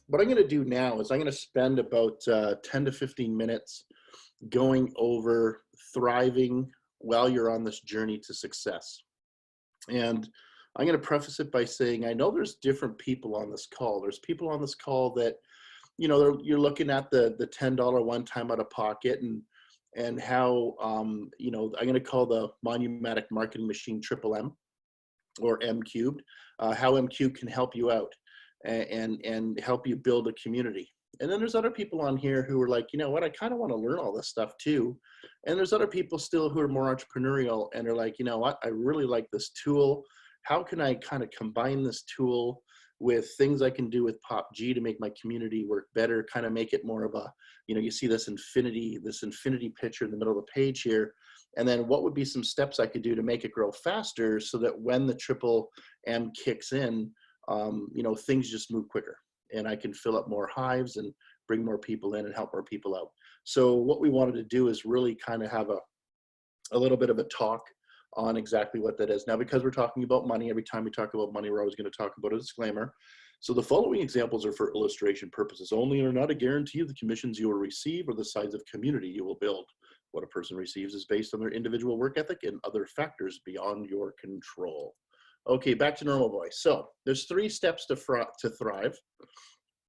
what I'm going to do now is I'm going to spend about 10 to 15 minutes going over thriving while you're on this journey to success. And I'm going to preface it by saying I know there's different people on this call. There's people on this call that, you're looking at the $10 one time out of pocket, and how, I'm going to call the monumatic marketing machine triple M, or M cubed, how M cubed can help you out and help you build a community. And then there's other people on here who are like, you know what, I kind of want to learn all this stuff too. And there's other people still who are more entrepreneurial and are like, you know what, I really like this tool. How can I kind of combine this tool with things I can do with PopG to make my community work better, kind of make it more of a, you see this infinity picture in the middle of the page here. And then what would be some steps I could do to make it grow faster so that when the triple M kicks in, things just move quicker and I can fill up more hives and bring more people in and help more people out. So what we wanted to do is really kind of have a little bit of a talk on exactly what that is. Now, because we're talking about money, every time we talk about money, we're always going to talk about a disclaimer. So the following examples are for illustration purposes only and are not a guarantee of the commissions you will receive or the size of community you will build. What a person receives is based on their individual work ethic and other factors beyond your control. Okay, back to normal voice. So there's 3 steps to thrive.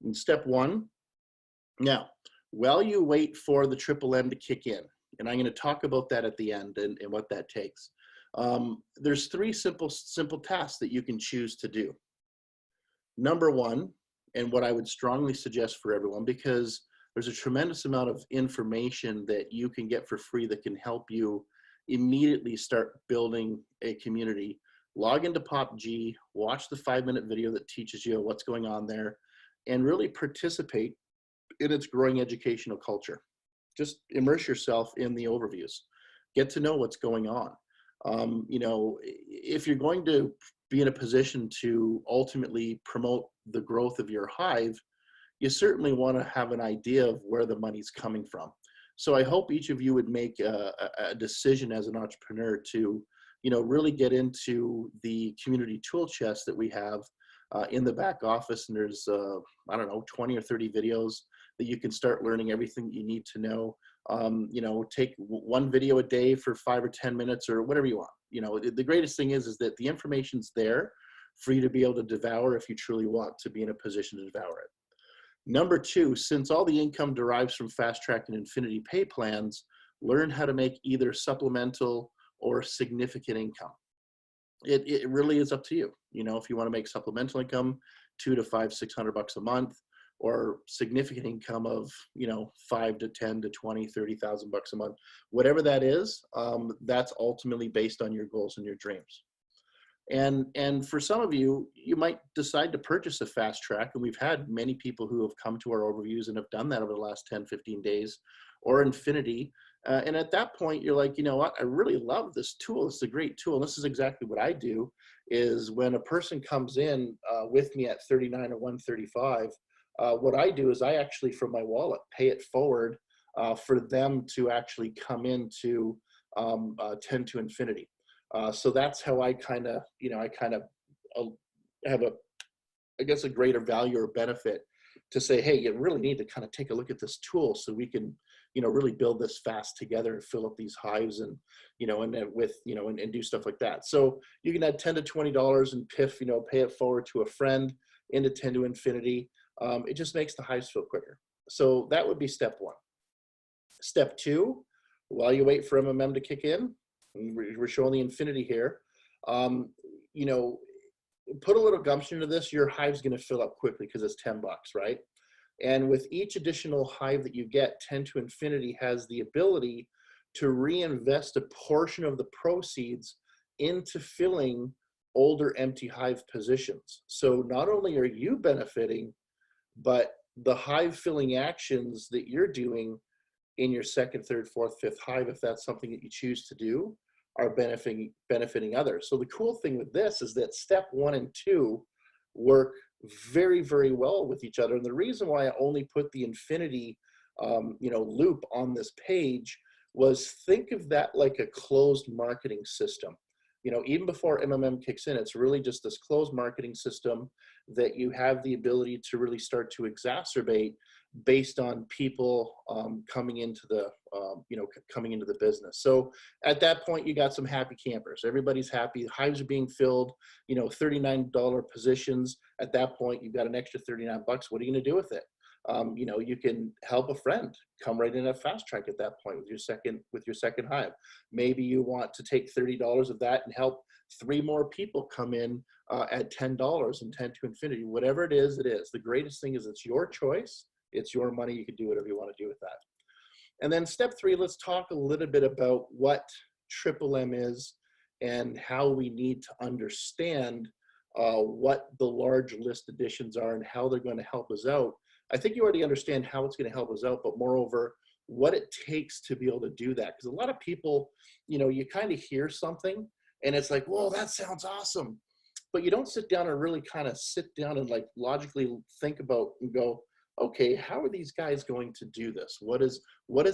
And step 1, now, while you wait for the triple M to kick in, and I'm going to talk about that at the end and what that takes. There's 3 simple tasks that you can choose to do. Number 1, and what I would strongly suggest for everyone, because there's a tremendous amount of information that you can get for free that can help you immediately start building a community. Log into PopG, watch the 5-minute video that teaches you what's going on there, and really participate in its growing educational culture. Just immerse yourself in the overviews. Get to know what's going on. If you're going to be in a position to ultimately promote the growth of your hive, you certainly want to have an idea of where the money's coming from. So I hope each of you would make a decision as an entrepreneur to, really get into the community tool chest that we have in the back office. And there's, 20 or 30 videos that you can start learning everything you need to know. Take 1 video a day for 5 or 10 minutes or whatever you want. The greatest thing is that the information's there for you to be able to devour if you truly want to be in a position to devour it. Number 2, since all the income derives from fast track and infinity pay plans, learn how to make either supplemental or significant income. It really is up to you. If you want to make supplemental income, $200 to $500, $600 a month, or significant income of, 5 to 10 to 20, 30,000 bucks a month, whatever that is, that's ultimately based on your goals and your dreams. And for some of you, you might decide to purchase a fast track. And we've had many people who have come to our overviews and have done that over the last 10, 15 days, or infinity. And at that point, you're like, you know what, I really love this tool. It's a great tool. And this is exactly what I do, is when a person comes in with me at 39 or 135, what I do is I actually, from my wallet, pay it forward for them to actually come into 10 to infinity. So that's how I kind of, have a greater value or benefit to say, hey, you really need to kind of take a look at this tool so we can, really build this fast together and fill up these hives and, and do stuff like that. So you can add $10 to $20 and piff, pay it forward to a friend into 10 to infinity. It just makes the hives fill quicker. So that would be step 1. Step 2, while you wait for MMM to kick in, we're showing the infinity here, put a little gumption into this, your hive's going to fill up quickly because it's $10, right? And with each additional hive that you get, 10 to infinity has the ability to reinvest a portion of the proceeds into filling older empty hive positions. So not only are you benefiting, but the hive filling actions that you're doing in your 2nd, 3rd, 4th, 5th hive, if that's something that you choose to do, are benefiting others. So the cool thing with this is that step 1 and 2 work very, very well with each other. And the reason why I only put the infinity, loop on this page was, think of that like a closed marketing system. Even before MMM kicks in, it's really just this closed marketing system that you have the ability to really start to exacerbate based on people coming into the coming into the business. So at that point, you got some happy campers. Everybody's happy. Hives are being filled. $39 positions. At that point, you've got an extra 39 bucks. What are you going to do with it? You can help a friend come right in at fast track at that point with your second hive. Maybe you want to take $30 of that and help 3 more people come in at $10 and 10 to infinity. Whatever it is, it is. The greatest thing is it's your choice. It's your money. You can do whatever you want to do with that. And then step 3, let's talk a little bit about what Triple M is and how we need to understand what the large list additions are and how they're going to help us out. I think you already understand how it's going to help us out, but moreover, what it takes to be able to do that. Because a lot of people, you kind of hear something and it's like, whoa, that sounds awesome. But you don't sit down and really kind of sit down and like logically think about and go, okay, how are these guys going to do this? What does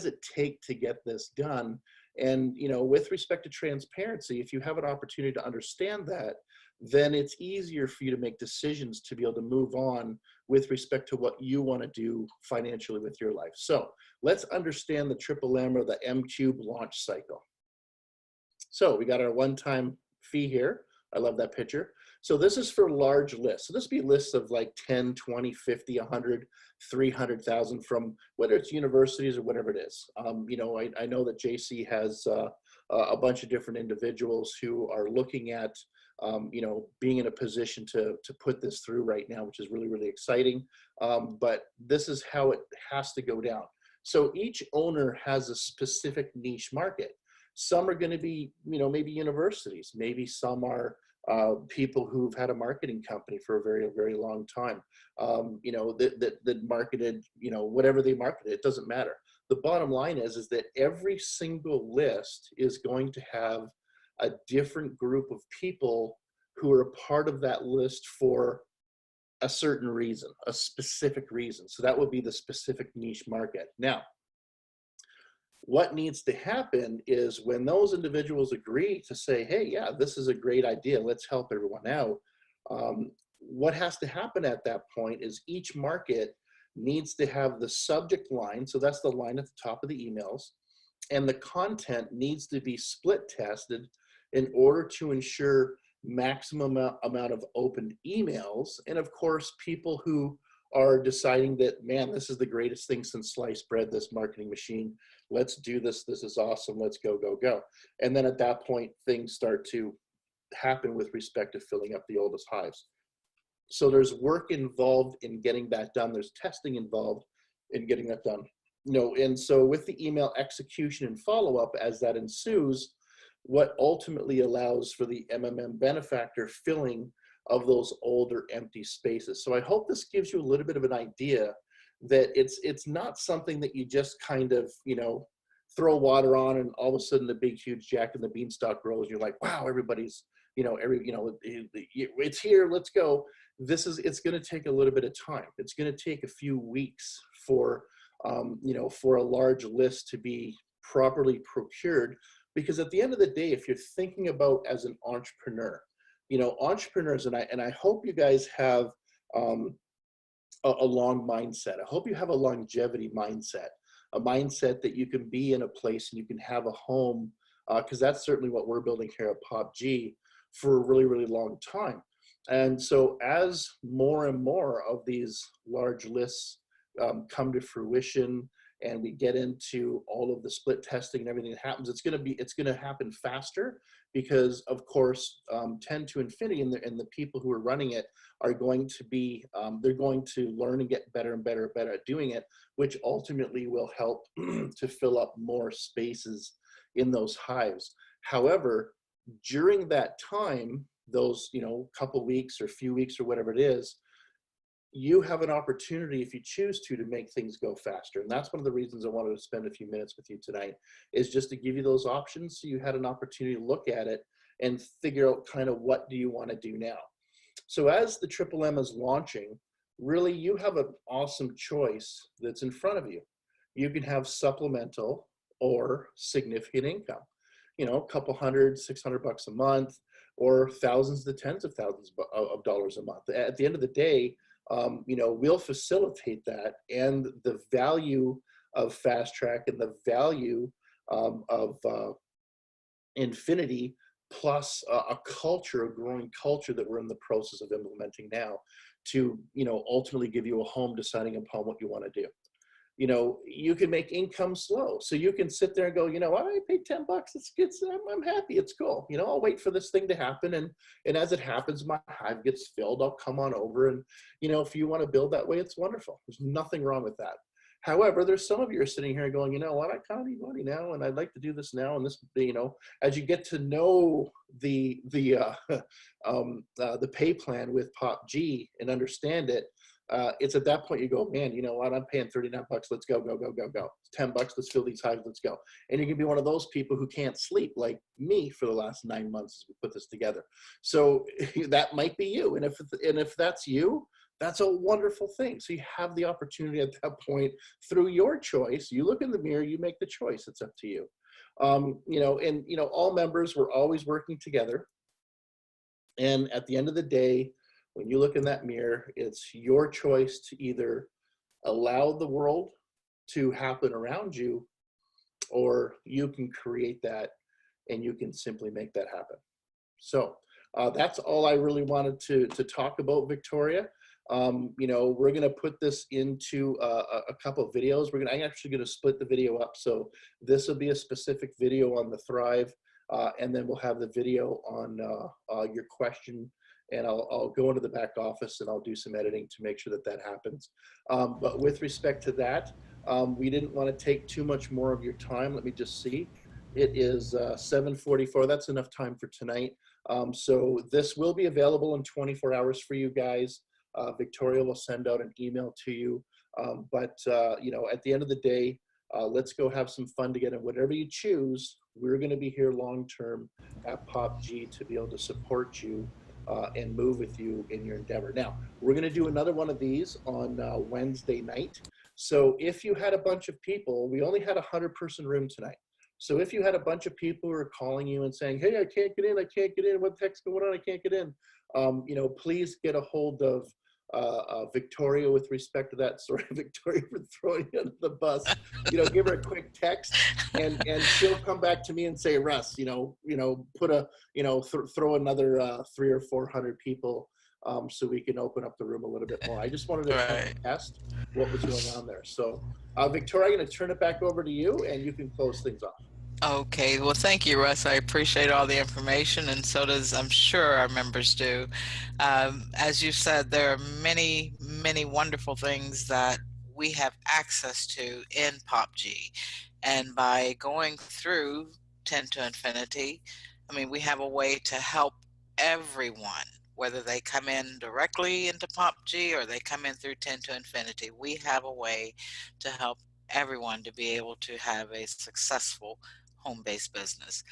it take to get this done? And with respect to transparency, if you have an opportunity to understand that, then it's easier for you to make decisions to be able to move on with respect to what you want to do financially with your life. So let's understand the Triple M or the M Cube launch cycle. So we got our one-time fee here. I love that picture. So this is for large lists. So this would be lists of like 10, 20, 50, 100, 300,000 from whether it's universities or whatever it is. I know that JC has a bunch of different individuals who are looking at being in a position to put this through right now, which is really, really exciting. But this is how it has to go down. So each owner has a specific niche market. Some are going to be, maybe universities. Maybe some are people who've had a marketing company for a very, very long time. That marketed, whatever they marketed, it doesn't matter. The bottom line is that every single list is going to have a different group of people who are a part of that list for a certain reason, a specific reason. So that would be the specific niche market. Now, what needs to happen is when those individuals agree to say, hey, yeah, this is a great idea, let's help everyone out. What has to happen at that point is each market needs to have the subject line, so that's the line at the top of the emails, and the content needs to be split tested in order to ensure maximum amount of open emails. And of course, people who are deciding that, man, this is the greatest thing since sliced bread, this marketing machine. Let's do this. This is awesome. Let's go, go, go. And then at that point, things start to happen with respect to filling up the oldest hives. So there's work involved in getting that done. There's testing involved in getting that done. And so with the email execution and follow-up as that ensues, what ultimately allows for the MMM benefactor filling of those older empty spaces. So I hope this gives you a little bit of an idea that it's not something that you just kind of, throw water on and all of a sudden the big, huge Jack and the Beanstalk grows. You're like, wow, everybody's, it's here, let's go. It's going to take a little bit of time. It's going to take a few weeks for, for a large list to be properly procured. Because at the end of the day, if you're thinking about as an entrepreneur, entrepreneurs, and I hope you guys have a long mindset. I hope you have a longevity mindset, a mindset that you can be in a place and you can have a home, because that's certainly what we're building here at PopG for a really, really long time. And so as more and more of these large lists come to fruition, and we get into all of the split testing and everything that happens, it's going to happen faster because, of course, 10 to infinity and the people who are running it are going to be, they're going to learn and get better and better and better at doing it, which ultimately will help to fill up more spaces in those hives. However, during that time, those, couple weeks or few weeks or whatever it is, you have an opportunity, if you choose to make things go faster. And that's one of the reasons I wanted to spend a few minutes with you tonight, is just to give you those options so you had an opportunity to look at it and figure out kind of what do you want to do now. So as the Triple M is launching, really you have an awesome choice that's in front of you. You can have supplemental or significant income. A couple hundred, $600 a month. or thousands to tens of thousands of dollars a month. At the end of the day, we'll facilitate that, and the value of Fast Track and the value of Infinity, plus a culture, a growing culture that we're in the process of implementing now, to ultimately give you a home deciding upon what you want to do. You can make income slow. So you can sit there and go, I paid $10. I'm happy. It's cool. I'll wait for this thing to happen. And as it happens, my hive gets filled. I'll come on over. And, if you want to build that way, it's wonderful. There's nothing wrong with that. However, there's some of you are sitting here going, what, I kind of need money now, and I'd like to do this now. And this, as you get to know the pay plan with PopG and understand it, it's at that point you go, man, you know what? I'm paying $39. Let's go, go, go, go, go. $10. Let's fill these hives. Let's go. And you can be one of those people who can't sleep, like me, for the last 9 months as we put this together. So that might be you. And if that's you, that's a wonderful thing. So you have the opportunity at that point through your choice. You look in the mirror, you make the choice. It's up to you. All members, we're always working together. And at the end of the day, when you look in that mirror, it's your choice to either allow the world to happen around you, or you can create that and you can simply make that happen. So that's all I really wanted to talk about, Victoria. We're going to put this into a couple of videos. I'm actually going to split the video up. So this will be a specific video on the Thrive, and then we'll have the video on your question. And I'll go into the back office and I'll do some editing to make sure that happens. But with respect to that, we didn't want to take too much more of your time. Let me just see. It is 7:44. That's enough time for tonight. So this will be available in 24 hours for you guys. Victoria will send out an email to you. At the end of the day, let's go have some fun together. Whatever you choose, we're going to be here long term at PopG to be able to support you and move with you in your endeavor. Now, we're going to do another one of these on Wednesday night. So if you had a bunch of people, we only had a 100-person room tonight. So if you had a bunch of people who are calling you and saying, hey, I can't get in, what the heck's going on, I can't get in, please get a hold of Victoria with respect to that. Sorry, Victoria, for throwing you under the bus. Give her a quick text, and she'll come back to me and say, Russ, put a, throw another 300 or 400 people, so we can open up the room a little bit more. I just wanted to kind of test what was going on there. So, Victoria, I'm going to turn it back over to you, and you can close things off. Okay, well, thank you, Russ. I appreciate all the information, and so does, I'm sure, our members do. As you said, there are many, many wonderful things that we have access to in PopG. And by going through 10 to Infinity, we have a way to help everyone, whether they come in directly into PopG or they come in through 10 to Infinity. We have a way to help everyone to be able to have a successful home-based business.